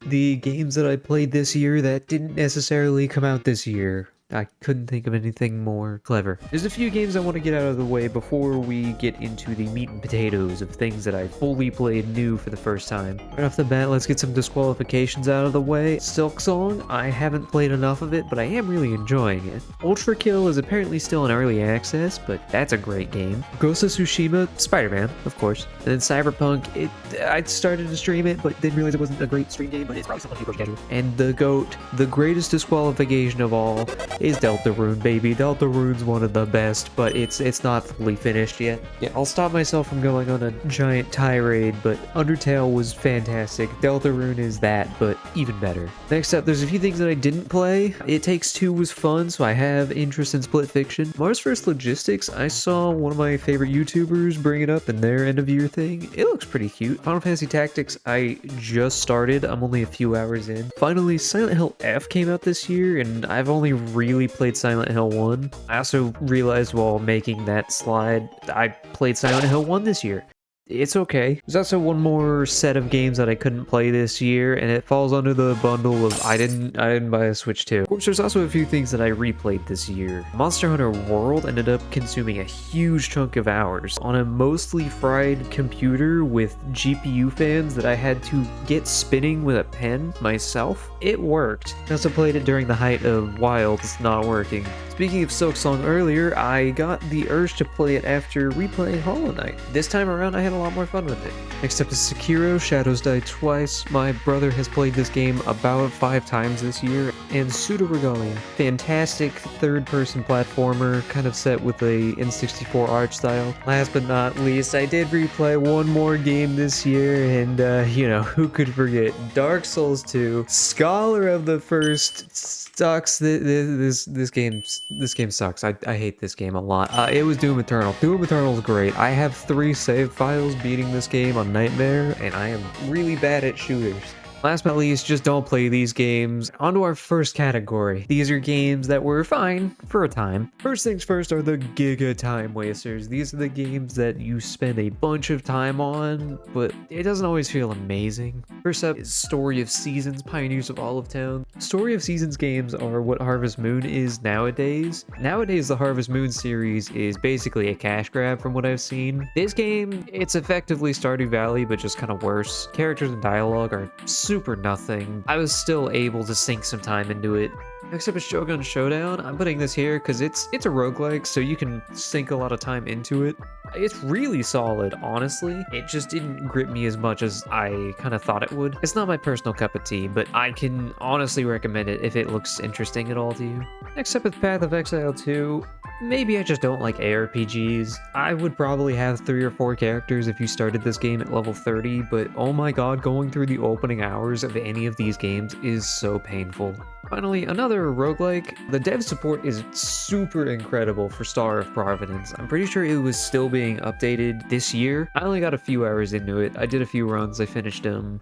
the games that I played this year that didn't necessarily come out this year. I couldn't think of anything more clever. There's a few games I want to get out of the way before we get into the meat and potatoes of things that I fully played new for the first time. Right off the bat, let's get some disqualifications out of the way. Silksong, I haven't played enough of it, but I am really enjoying it. Ultra Kill is apparently still in early access, but that's a great game. Ghost of Tsushima, Spider-Man, of course. And then Cyberpunk, I started to stream it, but didn't realize it wasn't a great stream game, but it's probably something casual. And the GOAT, the greatest disqualification of all, is Deltarune, baby. Deltarune's one of the best, but it's not fully finished yet. Yeah, I'll stop myself from going on a giant tirade, but Undertale was fantastic. Deltarune is that, but even better. Next up, there's a few things that I didn't play. It Takes Two was fun, so I have interest in split fiction. Mars vs. Logistics, I saw one of my favorite YouTubers bring it up in their end of year thing. It looks pretty cute. Final Fantasy Tactics, I just started. I'm only a few hours in. Finally, Silent Hill F came out this year, and I've only really played Silent Hill 1. I also realized while making that slide, I played Silent Hill 1 this year. It's okay. There's also one more set of games that I couldn't play this year, and it falls under the bundle of I didn't buy a Switch 2. Of course, there's also a few things that I replayed this year. Monster Hunter World ended up consuming a huge chunk of hours on a mostly fried computer with GPU fans that I had to get spinning with a pen myself. It worked. I also played it during the height of Wilds not working. Speaking of Silksong earlier, I got the urge to play it after replaying Hollow Knight. This time around, I had a lot more fun with it. Next up is Sekiro, Shadows Die Twice. My brother has played this game about 5 times this year. And Pseudoregalia, fantastic third-person platformer, kind of set with a N64 art style. Last but not least, I did replay one more game this year, and you know, who could forget? Dark Souls 2, Scholar of the First, sucks. This game sucks. I hate this game a lot. It was Doom Eternal. Doom Eternal is great. I have 3 save files beating this game on Nightmare, and I am really bad at shooters. Last but not least, just don't play these games. On to our first category. These are games that were fine for a time. First things first are the Giga Time Wasters. These are the games that you spend a bunch of time on, but it doesn't always feel amazing. First up is Story of Seasons, Pioneers of Olive Town. Story of Seasons games are what Harvest Moon is nowadays. Nowadays, the Harvest Moon series is basically a cash grab from what I've seen. This game, it's effectively Stardew Valley, but just kind of worse. Characters and dialogue are super nothing. I was still able to sink some time into it. Next up is Shogun Showdown. I'm putting this here because it's a roguelike, so you can sink a lot of time into it. It's really solid, honestly. It just didn't grip me as much as I kind of thought it would. It's not my personal cup of tea, but I can honestly recommend it if it looks interesting at all to you. Next up is Path of Exile 2. Maybe I just don't like ARPGs. I would probably have 3 or 4 characters if you started this game at level 30, but oh my god, going through the opening hours of any of these games is so painful. Finally, another roguelike. The dev support is super incredible for Star of Providence. I'm pretty sure it was still being updated this year. I only got a few hours into it. I did a few runs, I finished them.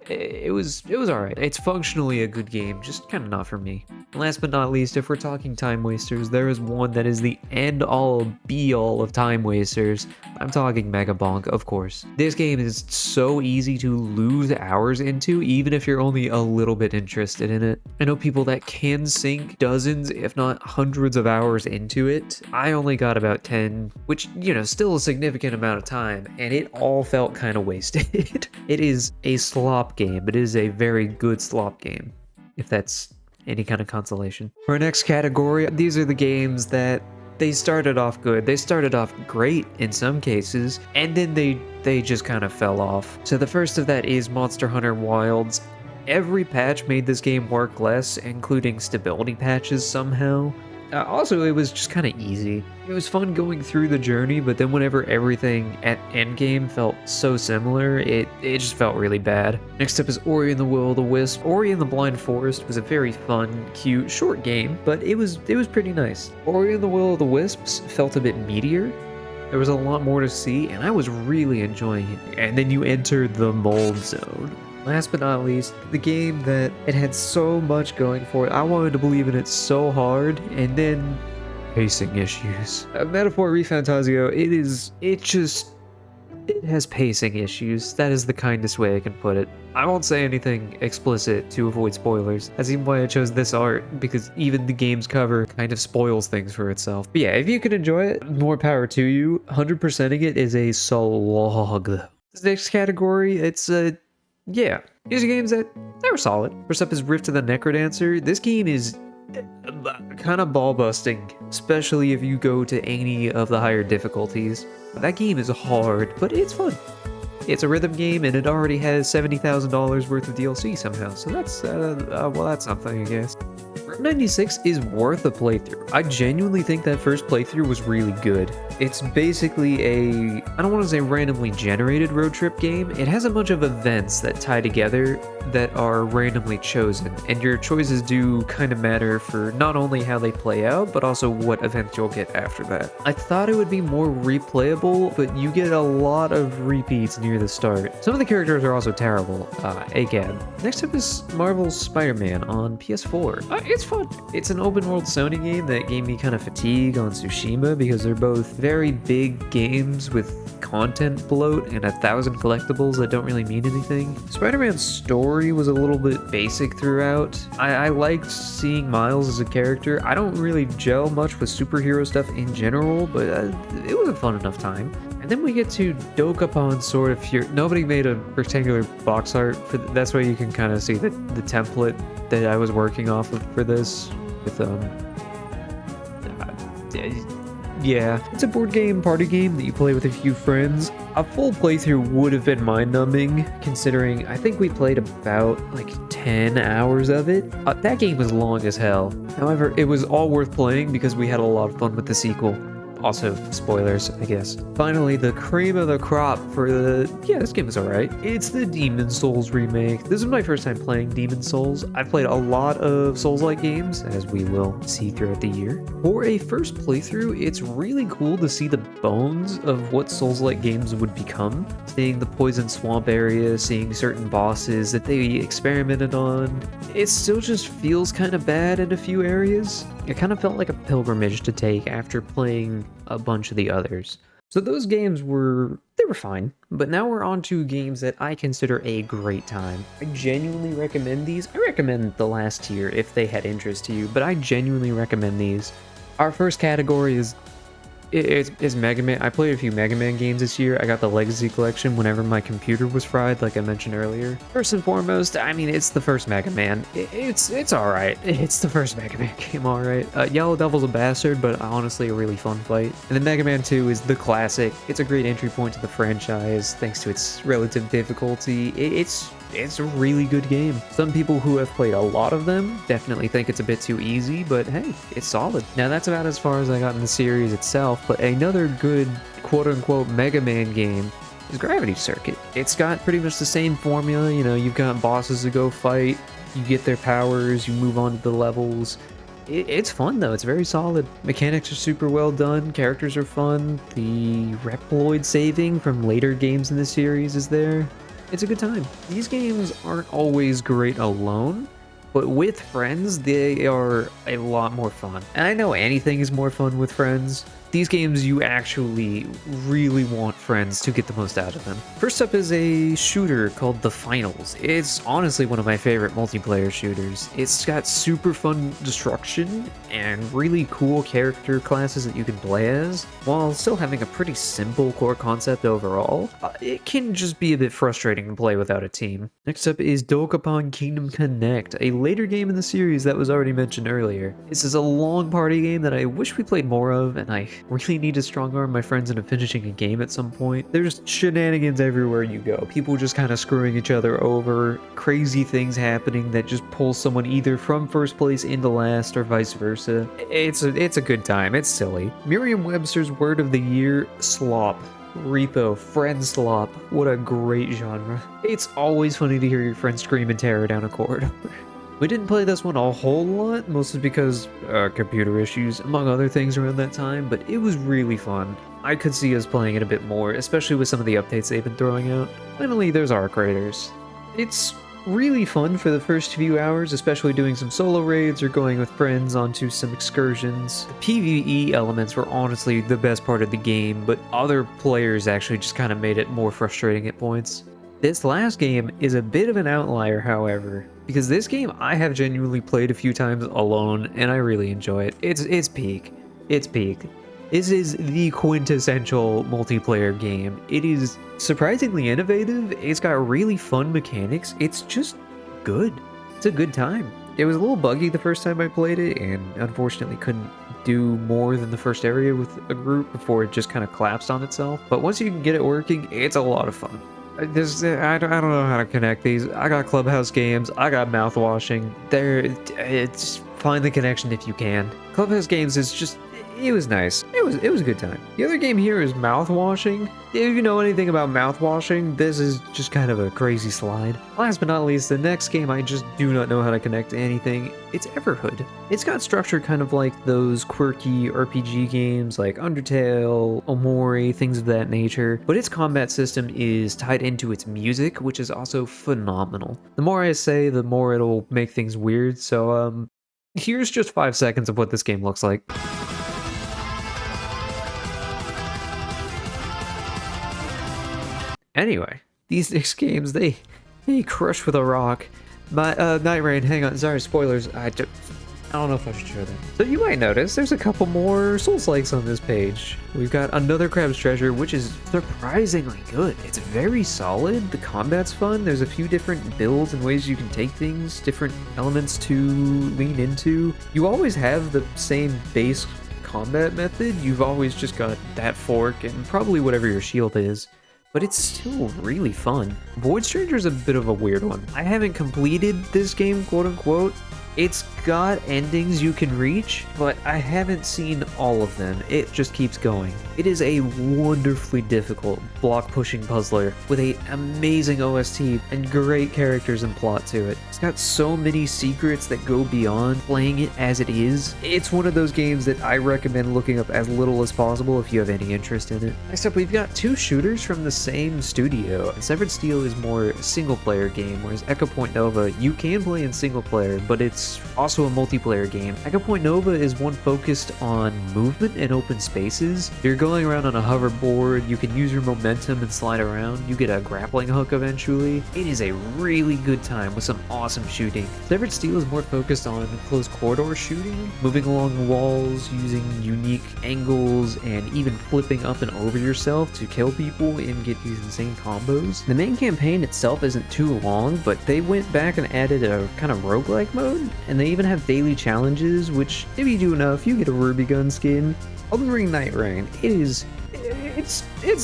It was alright. It's functionally a good game, just kind of not for me. Last but not least, if we're talking time wasters, there is one that is the end-all, be-all of time wasters. I'm talking Megabonk, of course. This game is so easy to lose hours into, even if you're only a little bit interested in it. I know people that can sink dozens, if not hundreds of hours into it. I only got about 10, which, you know, still a significant amount of time, and it all felt kind of wasted. It is a slop game, but it is a very good slop game, if that's any kind of consolation. For our next category, these are the games that they started off good. They started off great in some cases, and then they just kind of fell off. So the first of that is Monster Hunter Wilds. Every patch made this game work less, including stability patches somehow. Also, it was just kind of easy. It was fun going through the journey, but then whenever everything at endgame felt so similar, it just felt really bad. Next up is Ori and the Will of the Wisp. Ori and the Blind Forest was a very fun, cute, short game, but it was pretty nice. Ori and the Will of the Wisps felt a bit meatier. There was a lot more to see, and I was really enjoying it. And then you entered the Mold Zone. Last but not least, the game that it had so much going for it. I wanted to believe in it so hard, and then pacing issues. Metaphor ReFantazio, it just It has pacing issues. That is the kindest way I can put it. I won't say anything explicit to avoid spoilers. That's even why I chose this art, because even the game's cover kind of spoils things for itself. But yeah, if you can enjoy it, more power to you. 100%ing it is a slog. This next category, it's yeah, these are games that they were solid. First up is Rift of the Necrodancer. This game is kind of ball busting, especially if you go to any of the higher difficulties. That game is hard, but it's fun. It's a rhythm game, and it already has $70,000 worth of DLC somehow, so that's, well, that's something, I guess. Route 96 is worth a playthrough. I genuinely think that first playthrough was really good. It's basically a, I don't want to say randomly generated road trip game. It has a bunch of events that tie together that are randomly chosen, and your choices do kind of matter for not only how they play out, but also what events you'll get after that. I thought it would be more replayable, but you get a lot of repeats near the start. Some of the characters are also terrible, AGAB. Next up is Marvel's Spider-Man on PS4. It's fun. It's an open world Sony game that gave me kind of fatigue on Tsushima because they're both very big games with content bloat and 1,000 collectibles that don't really mean anything. Spider-Man's story was a little bit basic throughout. I liked seeing Miles as a character. I don't really gel much with superhero stuff in general, but it was a fun enough time. And then we get to Dokapon Sword of Fury. Nobody made a rectangular box art for that's why you can kind of see the template that I was working off of for this with yeah, it's a board game, party game that you play with a few friends. A full playthrough would have been mind-numbing, considering I think we played about like 10 hours of it. That game was long as hell. However, it was all worth playing because we had a lot of fun with the sequel. Also, spoilers, I guess. Finally, the cream of the crop for yeah, this game is alright. It's the Demon Souls remake. This is my first time playing Demon Souls. I've played a lot of Souls-like games, as we will see throughout the year. For a first playthrough, it's really cool to see the bones of what Souls-like games would become. Seeing the Poison Swamp area, seeing certain bosses that they experimented on. It still just feels kind of bad in a few areas. It kind of felt like a pilgrimage to take after playing a bunch of the others. So those games were fine, but now we're on to games that I consider a great time. I genuinely recommend these. I recommend the last tier if they had interest to you, but I genuinely recommend these. Our first category is Mega Man. I played a few Mega Man games this year. I got the Legacy Collection whenever my computer was fried, like I mentioned earlier. First and foremost, I mean, it's the first Mega Man. It's alright. It's the first Mega Man game, alright. Yellow Devil's a bastard, but honestly a really fun fight. And then Mega Man 2 is the classic. It's a great entry point to the franchise, thanks to its relative difficulty. It's a really good game. Some people who have played a lot of them definitely think it's a bit too easy, but hey, it's solid. Now that's about as far as I got in the series itself, but another good quote-unquote Mega Man game is Gravity Circuit. It's got pretty much the same formula, you know, you've got bosses to go fight, you get their powers, you move on to the levels. It's fun though, it's very solid. Mechanics are super well done, characters are fun, the Reploid saving from later games in the series is there. It's a good time. These games aren't always great alone, but with friends, they are a lot more fun. And I know anything is more fun with friends. These games, you actually really want friends to get the most out of them. First up is a shooter called The Finals. It's honestly one of my favorite multiplayer shooters. It's got super fun destruction and really cool character classes that you can play as, while still having a pretty simple core concept overall. It can just be a bit frustrating to play without a team. Next up is Dokapon Kingdom Connect, a later game in the series that was already mentioned earlier. This is a long party game that I wish we played more of, and I really need to strong arm my friends into finishing a game at some point. There's shenanigans everywhere you go. People just kind of screwing each other over, crazy things happening that just pull someone either from first place into last or vice versa. It's a good time. It's silly. Merriam-Webster's word of the year, slop. Repo, friend slop. What a great genre. It's always funny to hear your friends scream in terror down a corridor. We didn't play this one a whole lot, mostly because computer issues, among other things around that time, but it was really fun. I could see us playing it a bit more, especially with some of the updates they've been throwing out. Finally, there's Arc Raiders. It's really fun for the first few hours, especially doing some solo raids or going with friends onto some excursions. The PvE elements were honestly the best part of the game, but other players actually just kind of made it more frustrating at points. This last game is a bit of an outlier, however, because this game I have genuinely played a few times alone, and I really enjoy it. It's peak. It's peak. This is the quintessential multiplayer game. It is surprisingly innovative, it's got really fun mechanics, it's just good. It's a good time. It was a little buggy the first time I played it, and unfortunately couldn't do more than the first area with a group before it just kind of collapsed on itself. But once you can get it working, it's a lot of fun. I don't know how to connect these. I got Clubhouse games, I got mouthwashing. It's find the connection if you can. Clubhouse games is just, it was nice. It was a good time. The other game here is mouthwashing. If you know anything about mouthwashing, this is just kind of a crazy slide. Last but not least, the next game I just do not know how to connect to anything. It's Everhood. It's got structure kind of like those quirky RPG games like Undertale, Omori, things of that nature, but its combat system is tied into its music, which is also phenomenal. The more I say, the more it'll make things weird, so here's just 5 seconds of what this game looks like. Anyway, these 6 games, they crush with a rock. My, Night Rain, hang on, sorry, spoilers, I don't know if I should show them. So you might notice there's a couple more Souls-likes on this page. We've got Another Crab's Treasure, which is surprisingly good. It's very solid, the combat's fun, there's a few different builds and ways you can take things, different elements to lean into. You always have the same base combat method, you've always just got that fork and probably whatever your shield is. But it's still really fun. Void Stranger's a bit of a weird one. I haven't completed this game, quote unquote. It's got endings you can reach, but I haven't seen all of them. It just keeps going. It is a wonderfully difficult block-pushing puzzler with an amazing OST and great characters and plot to it. It's got so many secrets that go beyond playing it as it is. It's one of those games that I recommend looking up as little as possible if you have any interest in it. Next up, we've got 2 shooters from the same studio. Severed Steel is more a single-player game, whereas Echo Point Nova, you can play in single-player, but it's also a multiplayer game. Echo Point Nova is one focused on movement and open spaces. You're going around on a hoverboard, you can use your momentum and slide around, you get a grappling hook eventually. It is a really good time with some awesome shooting. Severed Steel is more focused on close corridor shooting, moving along walls, using unique angles, and even flipping up and over yourself to kill people and get these insane combos. The main campaign itself isn't too long, but they went back and added a kind of roguelike mode, and they even have daily challenges, which if you do enough, you get a Ruby Gun skin. Elden Ring Night Rain, it's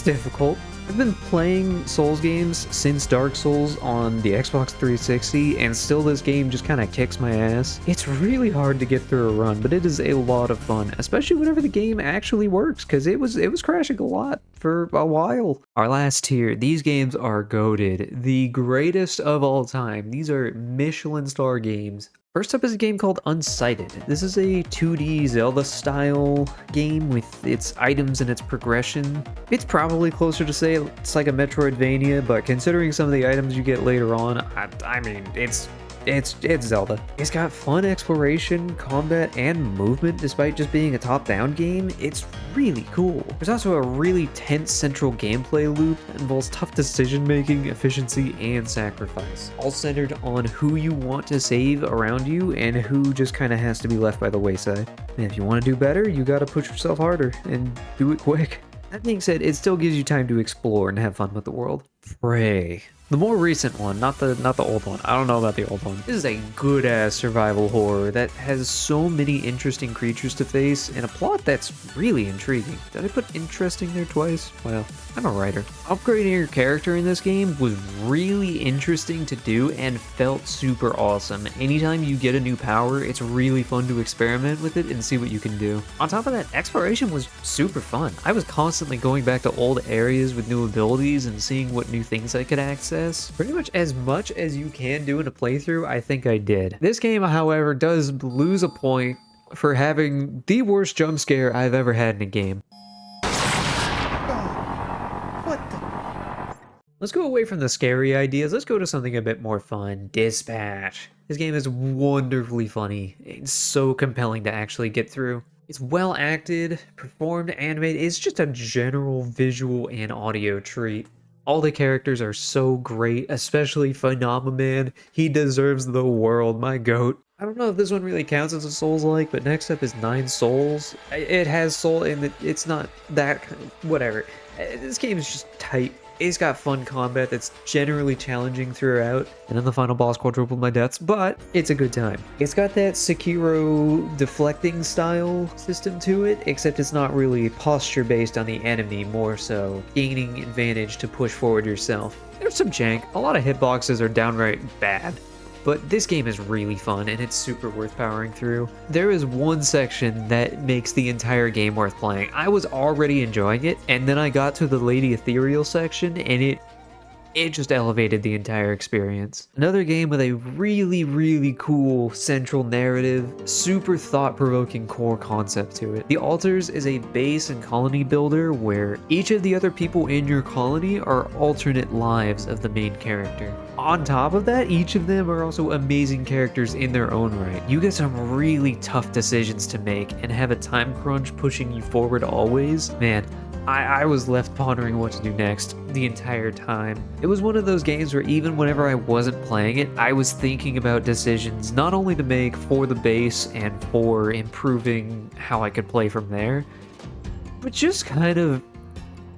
difficult. I've been playing Souls games since Dark Souls on the Xbox 360, and still this game just kind of kicks my ass. It's really hard to get through a run, but it is a lot of fun, especially whenever the game actually works, because it was crashing a lot for a while. Our last tier, these games are goated, the greatest of all time. These are Michelin star games. First up is a game called Unsighted. This is a 2D Zelda-style game with its items and its progression. It's probably closer to say it's like a Metroidvania, but considering some of the items you get later on, I mean, it's Zelda. It's got fun exploration, combat, and movement despite just being a top-down game. It's really cool. There's also a really tense central gameplay loop that involves tough decision-making, efficiency, and sacrifice. All centered on who you want to save around you and who just kind of has to be left by the wayside. And if you want to do better, you gotta push yourself harder and do it quick. That being said, it still gives you time to explore and have fun with the world. Prey. The more recent one, not the old one. I don't know about the old one. This is a good-ass survival horror that has so many interesting creatures to face and a plot that's really intriguing. Did I put interesting there twice? Well, I'm a writer. Upgrading your character in this game was really interesting to do and felt super awesome. Anytime you get a new power, it's really fun to experiment with it and see what you can do. On top of that, exploration was super fun. I was constantly going back to old areas with new abilities and seeing what new things I could access. Pretty much as you can do in a playthrough, I think I did. This game, however, does lose a point for having the worst jump scare I've ever had in a game. Let's go away from the scary ideas. Let's go to something a bit more fun. Dispatch. This game is wonderfully funny. It's so compelling to actually get through. It's well acted, performed, animated. It's just a general visual and audio treat. All the characters are so great, especially Phenomenon. He deserves the world, my goat. I don't know if this one really counts as a Souls-like, but next up is Nine Souls. It has soul, and it's not that whatever. This game is just tight. It's got fun combat that's generally challenging throughout, and then the final boss quadrupled my deaths, but it's a good time. It's got that Sekiro deflecting style system to it, except it's not really posture based on the enemy, more so gaining advantage to push forward yourself. There's some jank. A lot of hitboxes are downright bad. But this game is really fun, and it's super worth powering through. There is one section that makes the entire game worth playing. I was already enjoying it, and then I got to the Lady Ethereal section, and it just elevated the entire experience. Another game with a really cool central narrative, super thought-provoking core concept to it. The Altars is a base and colony builder where each of the other people in your colony are alternate lives of the main character. On top of that, each of them are also amazing characters in their own right. You get some really tough decisions to make and have a time crunch pushing you forward always. Man, I was left pondering what to do next the entire time. It was one of those games where even whenever I wasn't playing it, I was thinking about decisions not only to make for the base and for improving how I could play from there, but just kind of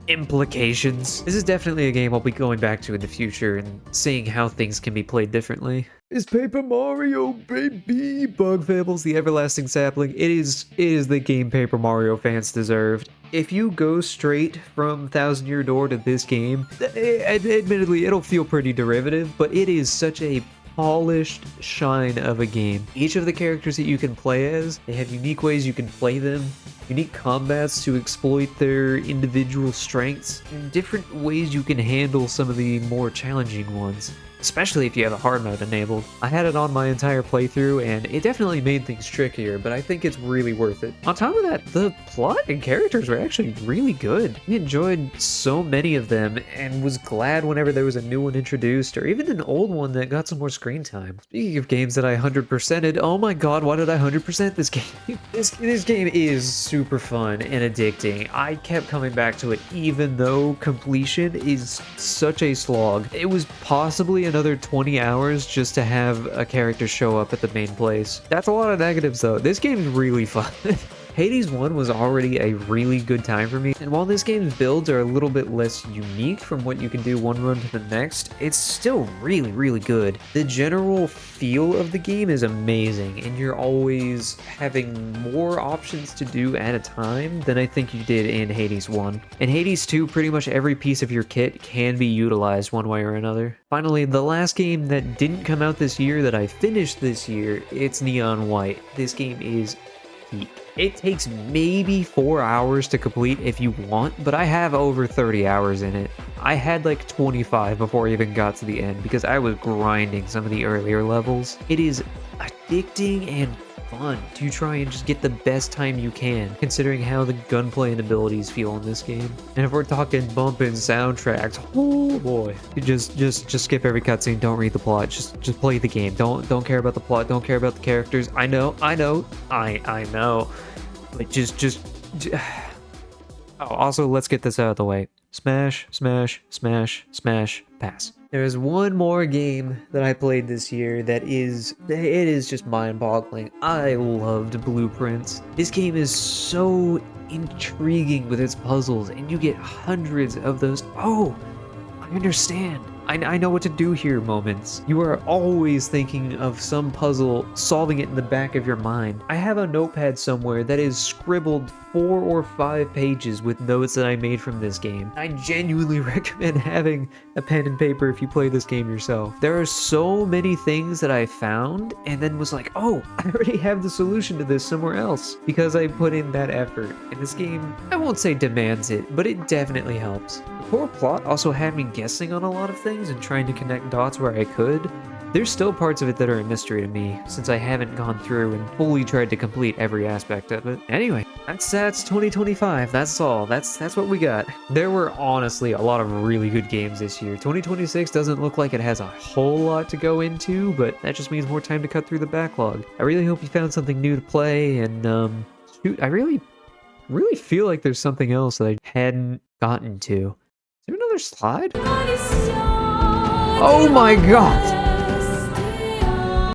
implications. This is definitely a game I'll be going back to in the future and seeing how things can be played differently. It's Paper Mario, baby! Bug Fables, the Everlasting Sapling. It is the game Paper Mario fans deserved. If you go straight from Thousand Year Door to this game, admittedly, it'll feel pretty derivative, but it is such a polished shine of a game. Each of the characters that you can play as, they have unique ways you can play them, unique combats to exploit their individual strengths, and different ways you can handle some of the more challenging ones, especially if you have a hard mode enabled. I had it on my entire playthrough, and it definitely made things trickier, but I think it's really worth it. On top of that, the plot and characters were actually really good. I enjoyed so many of them, and was glad whenever there was a new one introduced, or even an old one that got some more screen time. Speaking of games that I 100%ed, oh my god, why did I 100% this game? This game is super fun and addicting. I kept coming back to it, even though completion is such a slog. It was possibly another 20 hours just to have a character show up at the main place. That's a lot of negatives though. This game is really fun. Hades 1 was already a really good time for me, and while this game's builds are a little bit less unique from what you can do one run to the next, it's still really good. The general feel of the game is amazing, and you're always having more options to do at a time than I think you did in Hades 1. In Hades 2, pretty much every piece of your kit can be utilized one way or another. Finally, the last game that didn't come out this year that I finished this year, it's Neon White. This game is peak. It takes maybe 4 hours to complete if you want, but I have over 30 hours in it. I had like 25 before I even got to the end because I was grinding some of the earlier levels. It is addicting and fun to try and just get the best time you can, considering how the gunplay and abilities feel in this game. And if we're talking bumping soundtracks, oh boy, you just skip every cutscene. Don't read the plot. Just play the game. Don't care about the plot. Don't care about the characters. I know. But just oh, also let's get this out of the way. Smash, pass. There's one more game that I played this year that is just mind-boggling. I loved Blueprints. This game is so intriguing with its puzzles, and you get hundreds of those, oh, I understand. I know what to do here moments. You are always thinking of some puzzle, solving it in the back of your mind. I have a notepad somewhere that is scribbled 4 or 5 pages with notes that I made from this game. I genuinely recommend having a pen and paper if you play this game yourself. There are so many things that I found and then was like, oh, I already have the solution to this somewhere else because I put in that effort. And this game, I won't say demands it, but it definitely helps. The core plot also had me guessing on a lot of things and trying to connect dots where I could, There's still parts of it that are a mystery to me, since I haven't gone through and fully tried to complete every aspect of it. Anyway, that's 2025. That's all. That's what we got. There were honestly a lot of really good games this year. 2026 doesn't look like it has a whole lot to go into, but that just means more time to cut through the backlog. I really hope you found something new to play, and shoot, I really feel like there's something else that I hadn't gotten to. Is there another slide? Oh my god!